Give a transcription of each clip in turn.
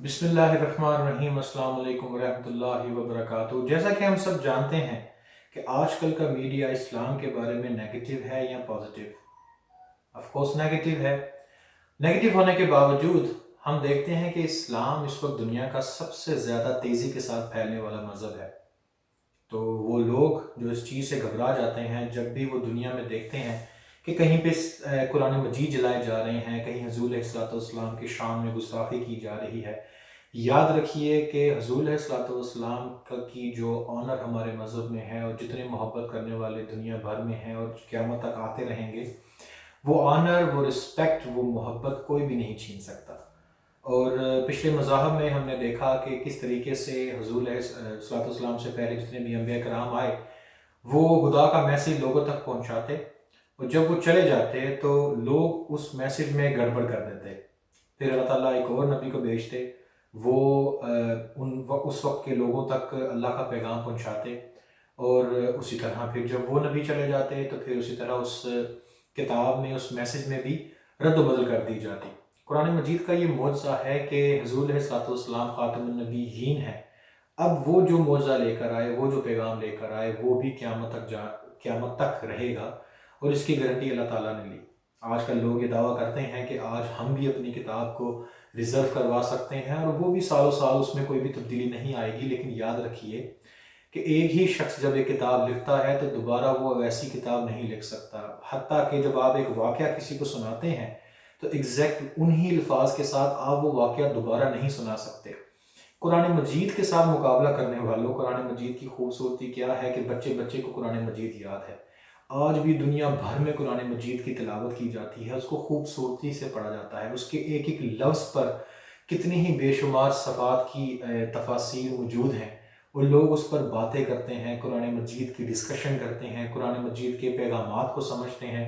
बिस्मिल्लाहिर्रहमानिर्रहीम। अस्सलाम वालेकुम रहमतुल्लाहि व बरकातुहू। जैसा कि हम सब जानते हैं कि आजकल का मीडिया इस्लाम के बारे में नेगेटिव है या पॉजिटिव। ऑफ कोर्स नेगेटिव है। नेगेटिव होने के बावजूद हम देखते हैं कि इस्लाम इस वक्त दुनिया का सबसे ज़्यादा तेज़ी के साथ फैलने वाला मज़हब है। तो वो लोग जो इस चीज़ से घबरा जाते हैं जब भी वो दुनिया में देखते हैं कि कहीं पे कुरान मजीद जलाए जा रहे हैं, कहीं हुज़ूर अलैहिस्सलाम की शान में गुस्ताखी की जा रही है। याद रखिए कि हुज़ूर अलैहिस्सलाम की जो ऑनर हमारे मज़हब में है और जितने मोहब्बत करने वाले दुनिया भर में हैं और क़यामत तक आते रहेंगे, वो ऑनर, वो रिस्पेक्ट, वो मोहब्बत कोई भी नहीं छीन सकता। और पिछले मज़ाहब में हमने देखा कि किस तरीके से हुज़ूर अलैहिस्सलाम से पहले जितने भी अंबिया कराम आए, वो खुदा का मैसेज लोगों तक पहुंचाते, और जब वो चले जाते तो लोग उस मैसेज में गड़बड़ कर देते। फिर अल्लाह ताला एक और नबी को भेजते, वो उस वक्त के लोगों तक अल्लाह का पैगाम पहुंचाते। और उसी तरह फिर जब वो नबी चले जाते तो फिर उसी तरह उस किताब में, उस मैसेज में भी रद्द बदल कर दी जाती। कुरान मजीद का ये मौजज़ा है कि हुज़ूर अलैहिस्सलाम ख़ातमुन नबीय्यीन है। अब वो जो मौजज़ा लेकर आए, वो जो पैगाम लेकर आए, वो भी क़यामत तक रहेगा, और इसकी गारंटी अल्लाह ताला ने ली। आजकल लोग ये दावा करते हैं कि आज हम भी अपनी किताब को रिज़र्व करवा सकते हैं, और वो भी सालों साल उसमें कोई भी तब्दीली नहीं आएगी। लेकिन याद रखिए कि एक ही शख्स जब एक किताब लिखता है तो दोबारा वो वैसी किताब नहीं लिख सकता। हत्ता कि जब आप एक वाक़या किसी को सुनाते हैं तो एग्जैक्ट उन्हीं अल्फाज के साथ आप वो वाक़या दोबारा नहीं सुना सकते। कुरान मजीद के साथ मुकाबला करने वालों, कुरान मजीद की खूबसूरती क्या है कि बच्चे बच्चे को कुरान मजीद याद है। आज भी दुनिया भर में कुरान मजीद की तिलावत की जाती है, उसको खूबसूरती से पढ़ा जाता है। उसके एक एक लफ्ज़ पर कितनी ही बेशुमार सफ़ात की तफासीर मौजूद हैं, और लोग उस पर बातें करते हैं, कुरान मजीद की डिस्कशन करते हैं, कुरान मजीद के पैगामात को समझते हैं।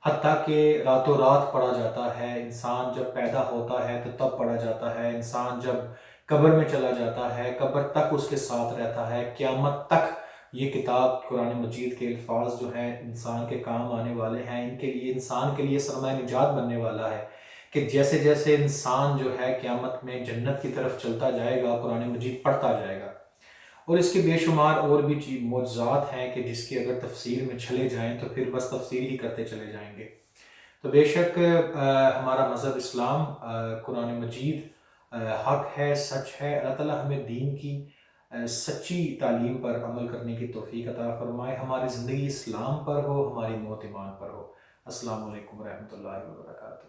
हत्ता कि रातों रात पढ़ा जाता है। इंसान जब पैदा होता है तो तब पढ़ा जाता है। इंसान जब कब्र में चला जाता है, कब्र तक उसके साथ रहता है। क़यामत तक ये किताब, कुरान मजीद के अल्फाज जो हैं इंसान के काम आने वाले हैं। इनके लिए, इंसान के लिए सरमाए निजात बनने वाला है कि जैसे जैसे इंसान जो है क़यामत में जन्नत की तरफ चलता जाएगा, कुरान मजीद पढ़ता जाएगा। और इसके बेशुमार और भी मौजज़ात हैं कि जिसकी अगर तफसीर में चले जाएँ तो फिर बस तफसीर ही करते चले जाएंगे। तो बेशक हमारा मज़हब इस्लाम, कुरान मजीद हक़ है, सच है। अल्लाह ताला हमें दीन की सच्ची तालीम पर अमल करने की तौफ़ीक़ अता फ़रमाए। हमारी ज़िंदगी इस्लाम पर हो, हमारी मौत ईमान पर हो। अस्सलामु अलैकुम रहमतुल्लाहि व बरकातुहू।